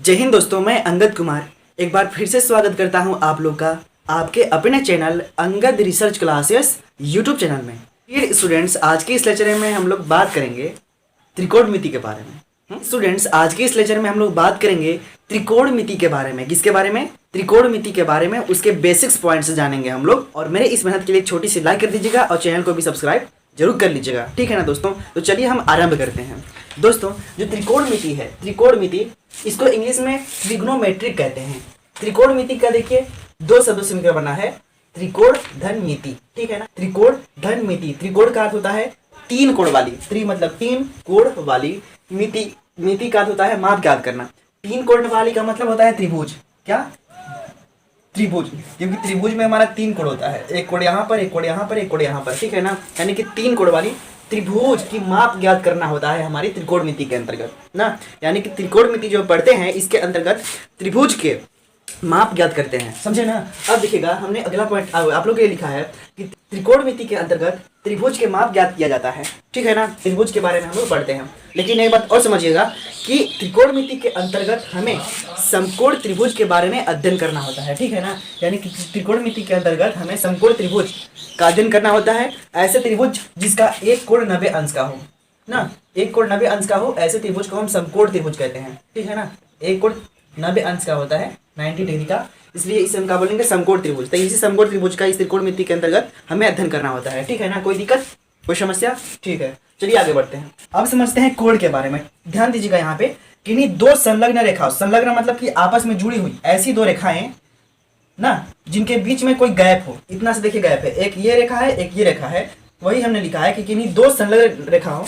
जय हिंद दोस्तों, मैं अंगद कुमार एक बार फिर से स्वागत करता हूं आप लोग का आपके अपने channel Angad research classes YouTube channel में। फिर स्टूडेंट्स, आज के इस लेक्चर में हम लोग बात करेंगे त्रिकोणमिति के बारे में। स्टूडेंट्स, आज के इस लेक्चर में हम लोग बात करेंगे त्रिकोणमिति के बारे में। किसके बारे में? त्रिकोणमिति के बारे में। उसके बेसिक्स पॉइंट्स जानेंगे हम लोग। और मेरे इस मेहनत के लिए छोटी सी लाइक कर दीजिएगा और चैनल को भी सब्सक्राइब जरूर कर लीजिएगा, ठीक है ना दोस्तों। तो चलिए हम आरंभ करते हैं। दोस्तों, जो त्रिकोणमिति है, त्रिकोणमिति इसको इंग्लिश में ट्रिग्नोमेट्रिक कहते हैं। त्रिकोणमिति का देखिए दो शब्दों से मिलकर बना है, त्रिकोण धन मिति, ठीक है ना। त्रिकोण धन मिति, त्रिकोण का अर्थ होता है तीन कोण वाली, त्रि मतलब तीन कोण वाली, मिति मिति का अर्थ होता है माप ज्ञात करना। तीन कोण वाली का मतलब होता है त्रिभुज। क्या? त्रिभुज, क्योंकि त्रिभुज में हमारा तीन कोण होता है, एक कोण यहाँ पर, एक कोण यहाँ पर, एक कोण यहाँ पर, ठीक है ना। यानी कि तीन कोण वाली त्रिभुज की माप ज्ञात करना होता है हमारी त्रिकोणमिति के अंतर्गत ना। यानी कि त्रिकोणमिति जो पढ़ते हैं इसके अंतर्गत त्रिभुज के माप ज्ञात करते हैं, समझे ना। अब देखिएगा, हमने अगला पॉइंट आप लोग के लिए लिखा है कि त्रिकोणमिति के अंतर्गत त्रिभुज के माप ज्ञात किया जाता है, ठीक है ना। त्रिभुज के बारे में हम लोग पढ़ते हैं, लेकिन एक बात और समझिएगा कि त्रिकोणमिति के अंतर्गत हमें समकोण त्रिभुज के बारे में अध्ययन करना होता है, ठीक है ना। यानी कि त्रिकोणमिति के अंतर्गत हमें समकोण त्रिभुज का अध्ययन करना होता है। ऐसे त्रिभुज जिसका एक कोण 90 अंश का हो ना, एक कोण 90 अंश का हो, ऐसे त्रिभुज को हम समकोण त्रिभुज कहते हैं, ठीक है ना। एक कोण 90 अंश का होता है, 90 डिग्री का, इसलिए इसे हम क्या बोलेंगे? समकोण त्रिभुज। तो इसी समकोण त्रिभुज का इस त्रिकोणमिति के अंतर्गत हमें अध्ययन करना होता है, ठीक है ना। कोई दिक्कत, कोई समस्या? ठीक है, चलिए आगे बढ़ते हैं। अब समझते हैं कोण के बारे में। ध्यान दीजिएगा यहाँ पे, किन्हीं दो संलग्न रेखाओं, संलग्न मतलब कि आपस में जुड़ी हुई ऐसी दो रेखाएं ना, जिनके बीच में कोई गैप हो। इतना से देखिए गैप है, एक ये रेखा है, एक ये रेखा है। वही हमने लिखा है कि किन्हीं दो संलग्न रेखाओं,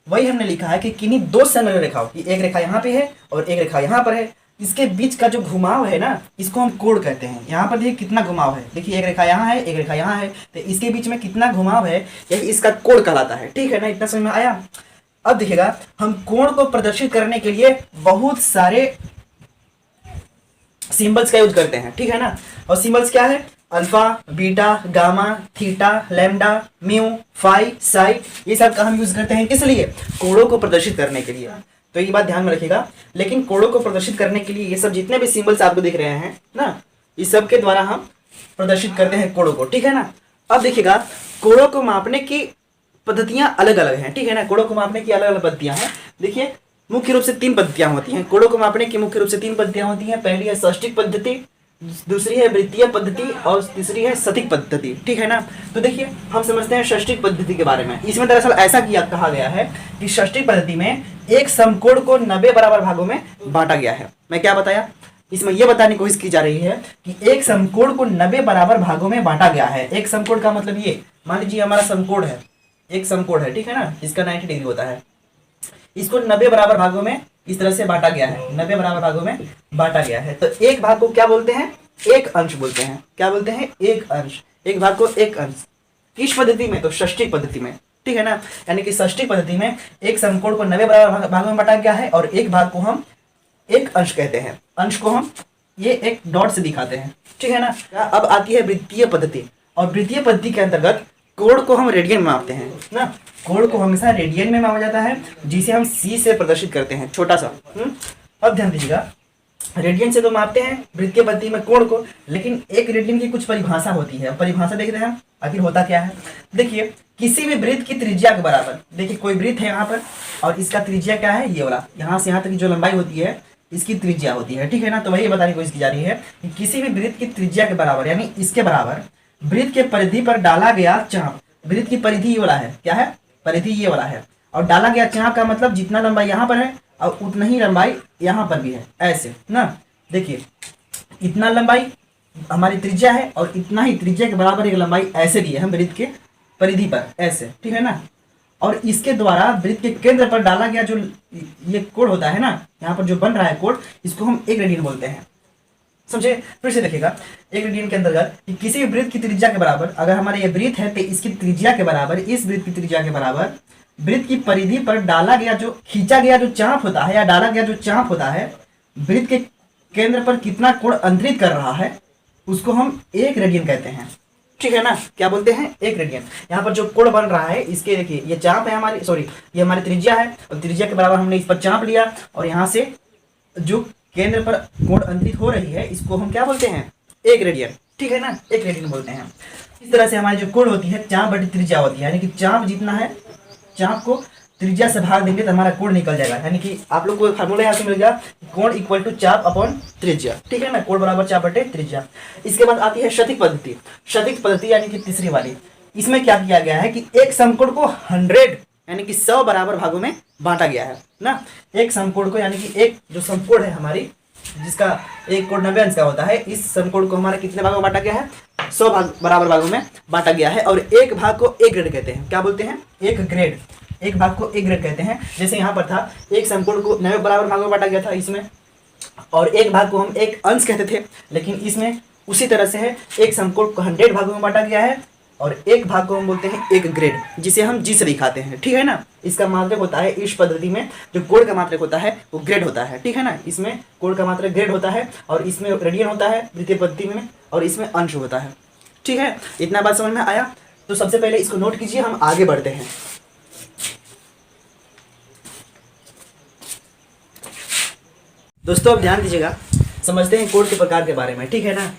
वही हमने लिखा है कि किन्हीं दो संलग्न रेखाओं की एक रेखा यहाँ पे है और एक रेखा यहाँ पर है, इसके बीच का जो घुमाव है ना, इसको हम कोण कहते हैं। यहाँ पर देखिए कितना घुमाव है, देखिए एक रेखा यहाँ है, एक रेखा यहाँ है, तो इसके बीच में कितना घुमाव है, यही इसका कोण कहलाता है, ठीक है ना। इतना समझ में आया। अब देखिएगा, हम कोण को प्रदर्शित करने के लिए बहुत सारे सिंबल्स का यूज करते हैं, ठीक है ना। और सिंबल्स क्या है? Alpha, beta, gamma, theta, lambda, mu, phi, psi, ये सब का हम यूज करते हैं। किस लिए? कोणों को प्रदर्शित करने के लिए। तो ये बात ध्यान में रखिएगा। लेकिन कोणों को प्रदर्शित करने के लिए ये सब जितने भी सिंबल्स आपको दिख रहे हैं ना, इस सब के द्वारा हम प्रदर्शित करते हैं कोणों को, ठीक है ना। अब देखिएगा, कोणों को मापने की पद्धतियां अलग अलग हैं, ठीक है ना। कोणों को मापने की अलग अलग पद्धतियां हैं। देखिए, मुख्य रूप से तीन पद्धतियां होती हैं। कोणों को मापने की मुख्य रूप से तीन पद्धतियां होती हैं। पहली है षष्टिक पद्धति, दूसरी है वृत्तीय पद्धति और तीसरी है सतिक पद्धति, ठीक है ना। तो देखिए, हम समझते हैं षष्टिक पद्धति के बारे में। इसमें दरअसल ऐसा कहा गया है कि षष्टिक पद्धति में एक समकोण को 90 बराबर भागों में बांटा गया है। मैं क्या बताया? इसमें यह बताने की कोशिश की जा रही है कि एक समकोण को 90 बराबर भागों में बांटा गया है। एक समकोण का मतलब ये, मान लीजिए हमारा समकोण है, एक समकोण है, ठीक है ना, इसका 90 डिग्री होता है। इसको 90 बराबर भागों में इस तरह से बांटा गया है, 90 बराबर भागों में बांटा गया है। तो एक भाग को क्या बोलते हैं? एक अंश बोलते हैं। क्या बोलते हैं? एक अंश। एक भाग को एक अंश। किस पद्धति में? तो षष्टिक पद्धति में, ठीक है ना। यानी कि षष्टिक पद्धति में एक समकोण को 90 बराबर भागों में बांटा गया है और एक भाग को हम एक अंश कहते हैं। अंश को हम ये एक डॉट से दिखाते हैं, ठीक है ना। अब आती है वृत्तीय पद्धति, और वृत्तीय पद्धति के अंतर्गत कोण को हम रेडियन में मापते हैं ना। कोण को हमेशा रेडियन में मापा जाता है, जिसे हम सी से प्रदर्शित करते हैं, छोटा सा। अब ध्यान दीजिएगा, रेडियन से तो मापते हैं वृत्तीय पद्धति में कोण को, लेकिन एक रेडियन की कुछ परिभाषा होती है। परिभाषा देखते हैं आखिर होता क्या है। देखिए, किसी भी वृत्त की त्रिज्या के बराबर, देखिए कोई वृत्त है यहाँ पर और इसका त्रिज्या क्या है? ये वाला, यहाँ से यहाँ तक की जो लंबाई होती है इसकी त्रिज्या होती है, ठीक है ना। तो वही बताने की कोशिश की जा रही है कि किसी भी वृत्त की त्रिज्या के बराबर, यानी इसके बराबर वृत्त के परिधि पर डाला गया चाप। वृत्त की परिधि ये वाला है, क्या है? परिधि ये वाला है। और डाला गया चाप का मतलब जितना लंबाई यहाँ पर है और उतना ही लंबाई यहाँ पर भी है, ऐसे ना। देखिए, इतना लंबाई हमारी त्रिज्या है और इतना ही त्रिज्या के बराबर एक लंबाई ऐसे दी है हम वृत्त के परिधि पर, ऐसे, ठीक है ना। और इसके द्वारा वृत्त के केंद्र पर डाला गया जो ये कोण होता है ना, यहाँ पर जो बन रहा है कोण, इसको हम एक रेडियन बोलते हैं, समझे। फिर से देखिएगा, एक रेडियन के अंतर्गत कि किसी भी वृत्त की त्रिज्या के बराबर, अगर हमारे ये वृत्त है तो इसकी त्रिज्या के बराबर, इस वृत्त की त्रिज्या के बराबर वृत्त की परिधि पर डाला गया जो, खींचा गया जो चाप होता है या डाला गया जो चाप होता है, वृत्त के केंद्र पर कितना कोण अंतरित कर रहा है, उसको हम एक रेडियन कहते हैं, ठीक है ना। क्या बोलते हैं? एक रेडियन। यहाँ पर जो कोण बन रहा है, इसके देखिए ये चाप है हमारी, सॉरी ये हमारी त्रिज्या है, और त्रिज्या के बराबर हमने इस पर चाप लिया और यहाँ से जो केंद्र पर कोण अंतरित हो रही है, इसको हम क्या बोलते हैं, एक रेडियन, ठीक है ना, एक रेडियन बोलते हैं। इस तरह से हमारी जो कोण होती है चाप बटी त्रिज्या होती है, यानी कि चाप जितना है, चाप को त्रिज्या से भाग देंगे तो हमारा कोण निकल जाएगा। यानी कि आप लोग को फार्मूला यहाँ से मिल गया, कोण इक्वल टू चाप अपॉन त्रिज्या, ठीक है ना, कोण बराबर चाप बटे त्रिज्या। इसके बाद आती है क्षैतिज पद्धति। क्षैतिज पद्धति यानी कि तीसरी वाली, इसमें क्या किया गया है कि एक समकोण को 100 यानी कि 100 बराबर भागों में बांटा गया है ना। एक समकोण को, यानी कि एक जो समकोण है हमारी, जिसका एक कोण 90 अंश का होता है, इस समकोण को हमारे कितने भागों में बांटा गया है, 100 बराबर भागों में बांटा गया है। और एक भाग को एक ग्रेड कहते हैं, क्या बोलते हैं, एक ग्रेड, एक भाग को एक ग्रेड कहते हैं। जैसे यहाँ पर था, एक समकोण को 90 बराबर भागों में बांटा गया था इसमें, और एक भाग को हम एक अंश कहते थे, लेकिन इसमें उसी तरह से है, एक समकोण को 100 भागों में बांटा गया है और एक भाग को हम बोलते हैं एक ग्रेड, जिसे हम जी से दिखाते हैं, ठीक है ना। इसका मात्रक होता है, इस पद्धति में जो कोण का मात्रक होता है वो ग्रेड होता है, ठीक है ना। इसमें कोण का मात्रक ग्रेड होता है और इसमें रेडियन होता है द्वितीय पद्धति में, और इसमें अंश होता है, ठीक है। इतना बात समझ में आया। तो सबसे पहले इसको नोट कीजिए, हम आगे बढ़ते हैं। दोस्तों अब ध्यान दीजिएगा, समझते हैं कोण के प्रकार के बारे में, ठीक है ना।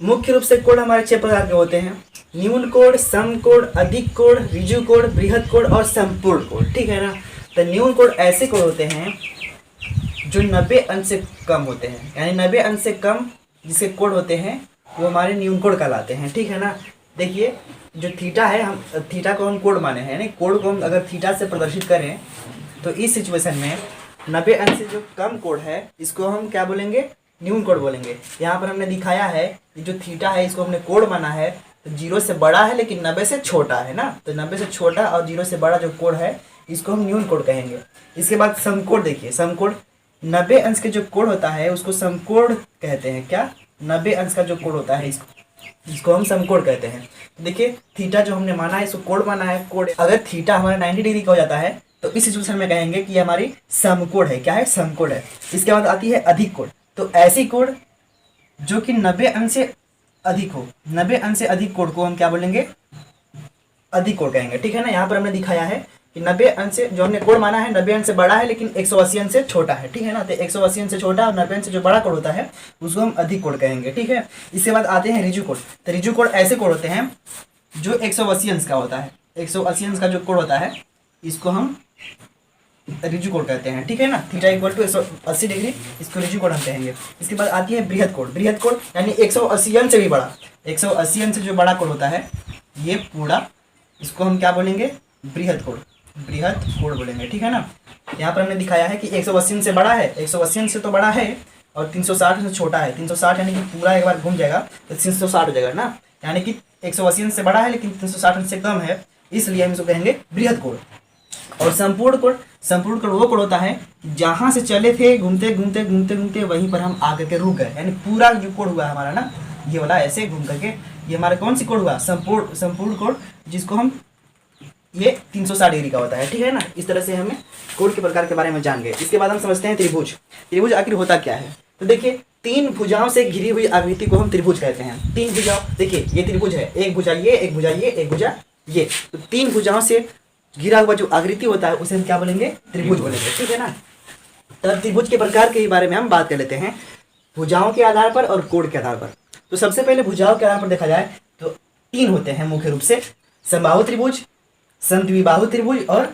मुख्य रूप से कोण हमारे 6 प्रकार के होते हैं, न्यून कोण, सम कोण, अधिक कोण, ऋजु कोण, बृहद कोण और संपूर्ण कोण, ठीक है ना। तो न्यून कोण ऐसे कोण होते हैं जो 90 अंश से कम होते हैं, यानी 90 अंश से कम जिसके कोण होते हैं वो हमारे न्यून कोण कहलाते हैं, ठीक है ना। देखिए जो थीटा है, हम थीटा को हम कोण माने हैं, यानी कोण को हम अगर थीटा से प्रदर्शित करें तो इस सिचुएशन में 90 अंश से जो कम कोण है इसको हम क्या बोलेंगे, न्यून कोण बोलेंगे। यहाँ पर हमने दिखाया है कि जो थीटा है इसको हमने कोण माना है, तो 0 से बड़ा है लेकिन 90 से छोटा है ना, तो 90 से छोटा और 0 से बड़ा जो कोण है इसको हम न्यून कोण कहेंगे। इसके बाद समकोण, देखिए समकोण 90 अंश के जो कोण होता है उसको समकोण कहते हैं, क्या, 90 अंश का जो कोण होता है इसको हम समकोण कहते हैं। देखिए थीटा जो हमने माना है इसको कोण माना है, कोण अगर थीटा हमारा 90 डिग्री का हो जाता है तो इस सिचुएशन में कहेंगे कि हमारी समकोण है, क्या है, समकोण है। इसके बाद आती है अधिक कोण, तो ऐसी कोण जो कि 90 अंश से अधिक हो, 90 अंश से अधिक कोण को हम क्या बोलेंगे, अधिक कोण कहेंगे, ठीक है ना। यहाँ पर हमने दिखाया है कि 90 अंश से जो हमने कोण माना है 90 अंश से बड़ा है लेकिन 180 अंश से छोटा है, ठीक है ना। तो 180 अंश से छोटा और 90 अंश से जो बड़ा कोण होता है उसको हम अधिक कोण कहेंगे, ठीक है। इसके बाद आते हैं ऋजु कोण। तो ऋजु कोण ऐसे कोण होते हैं जो 180 अंश का होता है, 180 अंश का जो कोण होता है इसको हम ऋजु कोण कहते हैं, ठीक है ना। थीटा इक्वल टू 180 डिग्री, इसको ऋजु कोण हम कहेंगे। इसके बाद आती है बृहद कोण। बृहद कोण यानी 180 अंश से भी बड़ा, 180 अंश से जो बड़ा कोण होता है ये पूरा, इसको हम क्या बोलेंगे, बृहद कोण, बृहद कोण बोलेंगे, ठीक है ना। यहाँ पर हमने दिखाया है कि 180 अंश से बड़ा है, 180 अंश से तो बड़ा है, और 360 से छोटा है। 360 यानी कि पूरा एक बार घूम जाएगा तो 360 हो जाएगा ना, यानी कि 180 अंश से बड़ा है लेकिन 360 अंश से कम है, इसलिए हम इसको कहेंगे बृहद कोण। और संपूर्ण कोण, संपूर्ण कोण वो कोण होता है जहाँ से चले थे घूमते घूमते घूमते घूमते वहीं पर हम आकर के रुक गए, यानी पूरा जो कोण हुआ हमारा ना, ये वाला ऐसे घूम करके ये हमारा कौन सी कोण हुआ, संपूर्ण कोण, जिसको हम ये 360 डिग्री का होता है, ठीक है ना। इस तरह से हमें कोण के प्रकार के बारे में जान गए। इसके बाद हम समझते हैं त्रिभुज। त्रिभुज आखिर होता क्या है, तो देखिए 3 भुजाओं से घिरी हुई आकृति को हम त्रिभुज कहते हैं। 3 भुजाओं, देखिए ये त्रिभुज है, एक भुजा ये, एक भुजा ये, एक भुजा ये, तो 3 भुजाओं से घिरा हुआ जो आकृति होता है उसे हम क्या बोलेंगे, त्रिभुज बोलेंगे, ठीक है ना। तब त्रिभुज के प्रकार के बारे में हम बात कर लेते हैं, भुजाओं के आधार पर और कोण के आधार पर। तो सबसे पहले भुजाओं के आधार पर देखा जाए तो 3 होते हैं मुख्य रूप से, समबाहु त्रिभुज, समद्विबाहु त्रिभुज और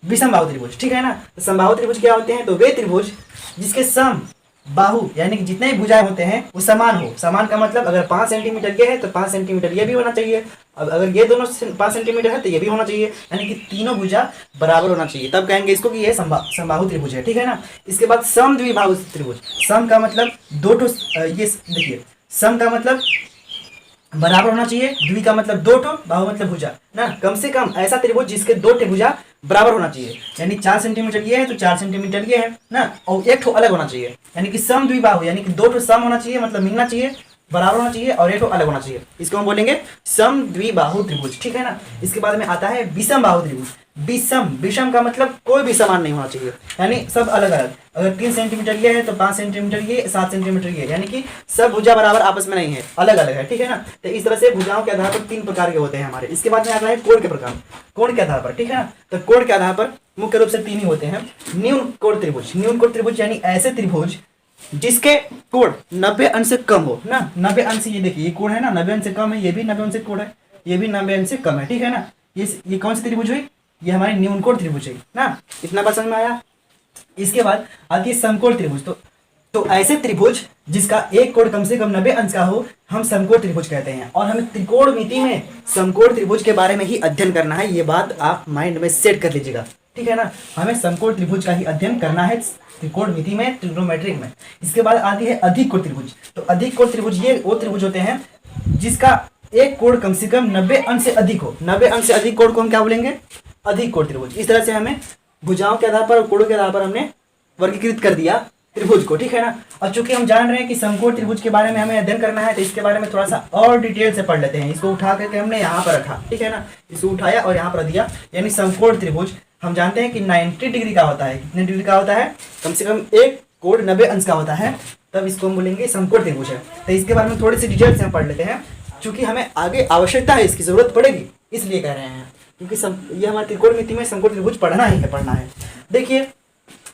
विषमबाहु त्रिभुज, ठीक है ना। तो समबाहु त्रिभुज क्या होते हैं, तो वे त्रिभुज जिसके सम बाहु यानी कि जितने भी भुजाएं होते हैं वो समान हो। समान का मतलब अगर 5 सेंटीमीटर ये है तो 5 सेंटीमीटर ये भी होना चाहिए, अब अगर ये दोनों 5 सेंटीमीटर है तो ये भी होना चाहिए, यानी कि तीनों भुजा बराबर होना चाहिए, तब कहेंगे इसको कि ये समबाहु त्रिभुज है, ठीक है ना। इसके बाद समद्विबाहु त्रिभुज, सम का मतलब दो ठो, ये देखिए सम का मतलब बराबर होना चाहिए, द्वि का मतलब 2 ठो, बाहु मतलब भुजा ना, कम से कम ऐसा त्रिभुज जिसके 2 ठो भुजा बराबर होना चाहिए, यानी 4 सेंटीमीटर ये है तो 4 सेंटीमीटर ये है ना, और एक ठो अलग होना चाहिए, यानी कि सम द्विबाहु, यानी कि 2 ठो सम होना चाहिए, मतलब मिलना चाहिए, बराबर होना चाहिए, और एक ठो अलग होना चाहिए, इसको हम बोलेंगे सम द्विबाहु त्रिभुज, ठीक है ना। इसके बाद में आता है विषम बाहु त्रिभुज। विषम, विषम का मतलब कोई भी समान नहीं होना चाहिए, यानी सब अलग अलग, अगर 3 सेंटीमीटर ये है तो 5 सेंटीमीटर ये, 7 सेंटीमीटर ये, यानी कि सब भुजा बराबर आपस में नहीं है, अलग अलग है, ठीक है ना। तो इस तरह से भुजाओं के आधार पर 3 प्रकार के होते हैं हमारे। इसके बाद में आता है कोण के प्रकार, कोण के आधार पर, ठीक है ना। तो कोण के आधार पर मुख्य रूप से 3 ही होते हैं। न्यून कोण त्रिभुज, न्यून कोण त्रिभुज यानी ऐसे त्रिभुज जिसके कोण 90 अंश से कम हो ना, 90 अंश, ये देखिए ये कोण है ना 90 अंश से कम है, ये भी 90 अंश से कोण है, ये भी 90 अंश से कम है, ठीक है ना। ये कौन सी त्रिभुज हुई, ये हमारी न्यून कोण त्रिभुज है ना। इतना बात समझ में आया। इसके बाद आती है समकोण त्रिभुज। तो ऐसे त्रिभुज जिसका एक कोण कम से कम 90 अंश का हो हम समकोण त्रिभुज कहते हैं। और हमें त्रिकोणमिति में समकोण त्रिभुज के बारे में ही अध्ययन करना है, ये बात आप माइंड में सेट कर लीजिएगा, ठीक है ना। हमें समकोण त्रिभुज का ही अध्ययन करना है त्रिकोणमिति में, ट्रिग्नोमेट्रिक में। इसके बाद आती है अधिक कोण त्रिभुज। तो अधिक कोण त्रिभुज ये वो त्रिभुज होते हैं जिसका एक कोण कम से कम 90 अंश से अधिक हो। 90 अंश से अधिक कोण को हम क्या बोलेंगे, अधिक कोण त्रिभुज। इस तरह से हमें भुजाओं के आधार पर और कोणों के आधार पर हमने वर्गीकृत कर दिया त्रिभुज को, ठीक है ना। और चूंकि हम जान रहे हैं कि समकोण त्रिभुज के बारे में हमें अध्ययन करना है, तो इसके बारे में थोड़ा सा और डिटेल से पढ़ लेते हैं। इसको उठा करके हमने यहाँ पर रखा, ठीक है ना, इसको उठाया और यहाँ पर दिया। यानी समकोण त्रिभुज हम जानते हैं कि 90 डिग्री का होता है। कितने डिग्री का होता है, कम से कम एक कोण 90 अंश का होता है, तब इसको हम बोलेंगे समकोण त्रिभुज है। तो इसके बारे में थोड़ी सी डिटेल से हम पढ़ लेते हैं, क्योंकि हमें आगे आवश्यकता है, इसकी जरूरत पड़ेगी, इसलिए कह रहे हैं। क्योंकि ये हमारे त्रिकोणमिति में समकोण त्रिभुज पढ़ना ही है, पढ़ना है। देखिए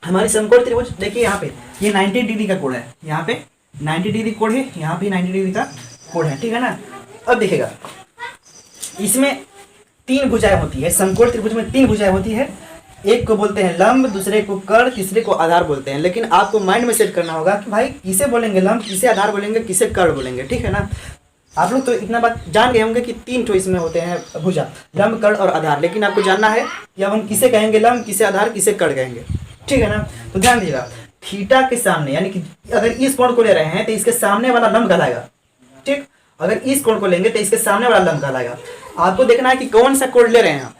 हमारी समकोण त्रिभुज, देखिए यहाँ पे ये 90 डिग्री का कोण है, यहाँ पे 90 डिग्री कोण है, यहाँ पे 90 डिग्री का कोण है, ठीक है ना। अब देखिएगा इसमें 3 भुजाएं होती है, समकोण त्रिभुज में 3 भुजाएं होती है। एक को बोलते हैं लंब, दूसरे को कर्ण, तीसरे को आधार बोलते हैं। लेकिन आपको माइंड में सेट करना होगा कि भाई किसे बोलेंगे लंब, किसे आधार बोलेंगे, किसे कर्ण बोलेंगे, ठीक है ना। आप लोग तो इतना बात जान गए होंगे कि 3 ठो इसमें होते हैं भुजा, लंब, कर्ण और आधार। लेकिन आपको जानना है कि अब हम किसे कहेंगे लंब, किसे आधार, किसे कर्ण कहेंगे, ठीक है ना। तो ध्यान दीजिएगा, थीटा के सामने, यानी कि अगर इस कोण को ले रहे हैं तो इसके सामने वाला लंब कहलाएगा, ठीक। अगर इस कोण को लेंगे तो इसके सामने वाला लंब कहलाएगा। आपको देखना है कि कौन सा कोण ले रहे हैं,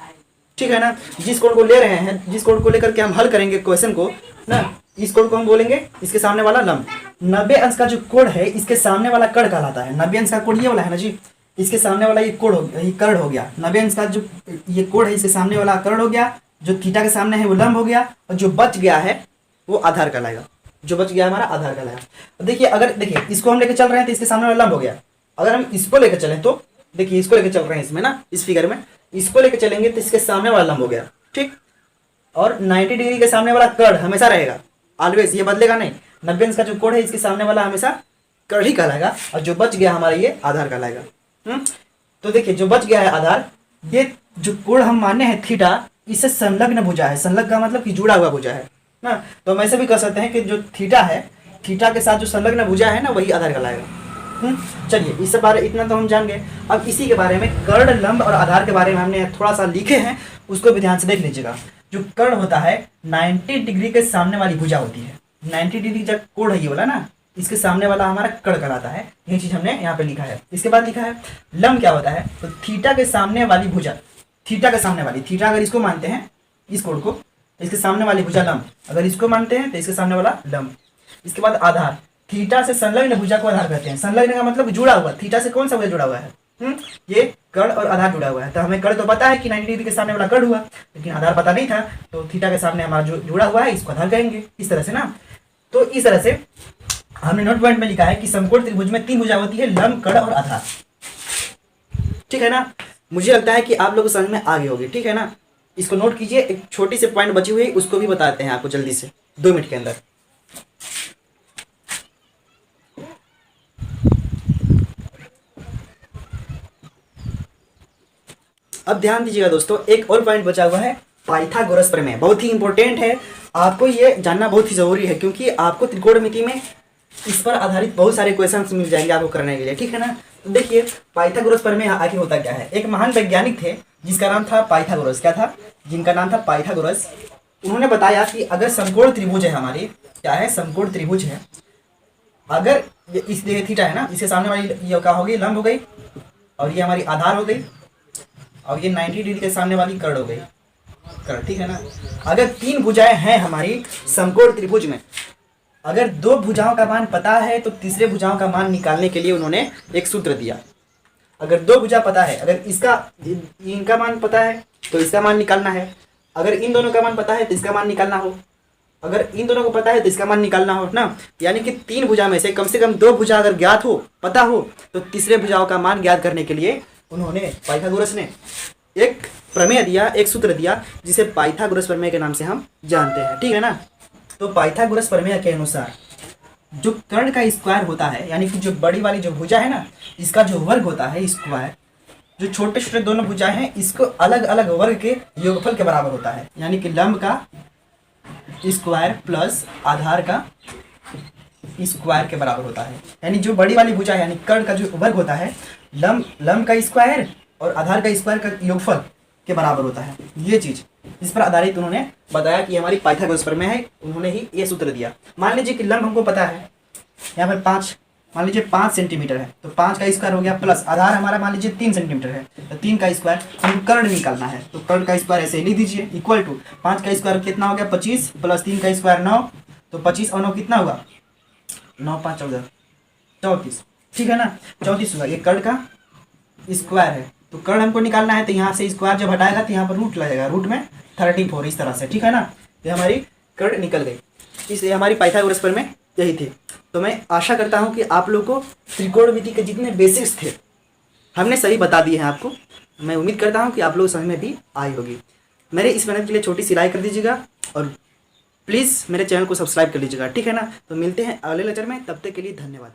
ठीक है ना। जिस कोण को ले रहे हैं, जिस कोण को लेकर के हम हल करेंगे क्वेश्चन को ना, इस कोण को हम बोलेंगे इसके सामने वाला लंब। 90 अंश का जो कोण है इसके सामने वाला कर्ण कहलाता है। 90 अंश का कोण ये वाला है ना जी, इसके सामने वाला ये कोण हो गया, ये कर्ण हो गया। 90 अंश का जो ये कोण है इसके सामने वाला कर्ण हो गया, जो थीटा के सामने है वो लंब हो गया, और जो बच गया है वो आधार कहलाएगा। जो बच गया हमारा आधार कहलाएगा। देखिए अगर देखिए इसको हम लेकर चल रहे हैं तो इसके सामने वाला लंब हो गया। अगर हम इसको लेकर चलें तो देखिए इसको लेकर चल रहे हैं इसमें ना, इस फिगर में इसको लेकर चलेंगे तो इसके सामने वाला लंब हो गया, ठीक। और 90 डिग्री के सामने वाला कर्ण हमेशा रहेगा, ऑलवेज, ये बदलेगा नहीं। 90 अंश का जो कोण है इसके सामने वाला हमेशा कर्ण ही कहलाएगा, और जो बच गया हमारा ये आधार कहलाएगा। तो देखिए जो बच गया है आधार, ये जो कोण हम माने हैं थीटा, इससे संलग्न भुजा है। संलग्न का मतलब कि जुड़ा हुआ भुजा है ना। तो हम ऐसे भी कह सकते हैं कि जो थीटा है, थीटा के साथ जो संलग्न भुजा है ना, वही आधार कहलाएगा। चलिए इस बारे इतना तो हम जान गए। अब इसी के बारे में कर्ण, लंब और आधार के बारे में हमने थोड़ा सा लिखे हैं, उसको भी ध्यान से देख लीजिएगा। जो कर्ण होता है 90 डिग्री के सामने वाली भुजा होती है। 90 डिग्री जब कोण है ये वाला ना, इसके सामने वाला हमारा कर्ण कहलाता है। ये चीज हमने यहाँ पे लिखा है। इसके बाद लिखा है लंब क्या होता है, तो थीटा के सामने वाली भुजा, थीटा के सामने वाली, थीटा अगर इसको मानते हैं इस कोण को, तो इसके सामने वाली भुजा लंब, अगर इसको मानते हैं तो इसके सामने वाला लंब। इसके बाद आधार, थीटा से संलग्न भुजा को आधार कहते हैं। संलग्न का मतलब जुड़ा हुआ, थीटा से कौन सा भुजा जुड़ा हुआ है, ये कर्ण और आधार जुड़ा हुआ है। तो हमें कर्ण तो पता है कि 90 डिग्री के सामने वाला कर्ण हुआ, लेकिन आधार पता नहीं था, तो थीटा के सामने हमारा जो जुड़ा हुआ है इसको आधार कहेंगे, इस तरह से ना। तो इस तरह से हमने नोट पॉइंट में लिखा है कि समकोण त्रिभुज में 3 भुजा होती है, लंब, कर्ण और आधार, ठीक है ना। मुझे लगता है कि आप लोग समझ में आ गई होगी, ठीक है ना। इसको नोट कीजिए। एक छोटी सी पॉइंट बची हुई है, उसको भी बताते हैं आपको जल्दी से 2 मिनट के अंदर। अब ध्यान दीजिएगा दोस्तों, एक और पॉइंट बचा हुआ है, पाइथागोरस प्रमेय। बहुत ही इंपॉर्टेंट है, आपको ये जानना बहुत ही जरूरी है, क्योंकि आपको त्रिकोणमिति में इस पर आधारित बहुत सारे क्वेश्चंस मिल जाएंगे आपको करने के लिए, ठीक है ना। तो देखिए पाइथागोरस प्रमेय आखिर होता क्या है। एक महान वैज्ञानिक थे जिसका नाम था पाइथागोरस। क्या था, जिनका नाम था पाइथागोरस। उन्होंने बताया कि अगर समकोण त्रिभुज है हमारी, क्या है, समकोण त्रिभुज है, अगर इस थीटा है ना, इसके सामने वाली ये क्या हो गई, लंब हो गई, और ये हमारी आधार हो गई, और ये 90 डिग्री के सामने वाली कर्ण हो गई, कर्ण, ठीक है ना। अगर 3 भुजाएं हैं हमारी समकोण त्रिभुज में, अगर 2 भुजाओं का मान पता है तो तीसरे भुजाओं का मान निकालने के लिए उन्होंने एक सूत्र दिया। अगर 2 भुजा पता है, अगर इसका इनका मान पता है तो इसका मान निकालना है, अगर इन दोनों का मान पता है तो इसका मान निकालना हो, अगर इन दोनों को पता है तो इसका मान निकालना हो ना। यानी कि 3 भुजा में से कम 2 भुजा अगर ज्ञात हो, पता हो, तो तीसरे भुजाओं का मान ज्ञात करने के लिए उन्होंने, पाइथागोरस ने एक प्रमेय दिया, एक सूत्र दिया, जिसे पाइथागोरस प्रमेय के नाम से हम जानते हैं, ठीक है ना। तो पाइथागोरस प्रमेय के अनुसार जो कर्ण का स्क्वायर होता है, यानी कि जो बड़ी वाली जो भुजा है ना, इसका जो वर्ग होता है स्क्वायर, जो छोटे छोटे दोनों भुजाएं हैं इसको अलग अलग वर्ग के योगफल के बराबर होता है। यानी कि लंब का स्क्वायर प्लस आधार का स्क्वायर के बराबर होता है। यानी जो बड़ी वाली भुजा है यानी कर्ण का जो वर्ग होता है लंब का स्क्वायर और आधार का स्क्वायर का योगफल के बराबर होता है। ये चीज इस पर आधारित उन्होंने बताया कि हमारी पाइथागोरस प्रमेय है, उन्होंने ही ये सूत्र दिया। मान लीजिए कि लंब हमको पता है यहाँ पर 5, मान लीजिए 5 सेंटीमीटर है, तो 5 का स्क्वायर हो गया प्लस आधार हमारा मान लीजिए 3 सेंटीमीटर है, तो 3 का स्क्वायर हम कर्ण निकालना है, तो कर्ण का स्क्वायर ऐसे लिख दीजिए इक्वल टू 5 का स्क्वायर कितना हो गया 25 प्लस 3 का स्क्वायर 9, तो 25 और 9 कितना हुआ 9 5 14 34, ठीक है ना 34 हुआ। ये कर्ण का स्क्वायर है, तो कर्ण हमको निकालना है, तो यहाँ से स्क्वायर जब हटाएगा तो यहाँ पर रूट लगेगा, रूट में 34 इस तरह से, ठीक है ना। ये हमारी कर्ण निकल गई, इसलिए हमारी पाइथागोरस प्रमेय यही थी। तो मैं आशा करता हूँ कि आप लोगों को त्रिकोणमिति के जितने बेसिक्स थे हमने सही बता दिए हैं आपको। मैं उम्मीद करता हूँ कि आप लोग समझ में भी आई होगी। मेरे इस मेहनत के लिए छोटी सी लाइक कर दीजिएगा और प्लीज़ मेरे चैनल को सब्सक्राइब कर लीजिएगा, ठीक है ना। तो मिलते हैं अगले लेक्चर में, तब तक के लिए धन्यवाद।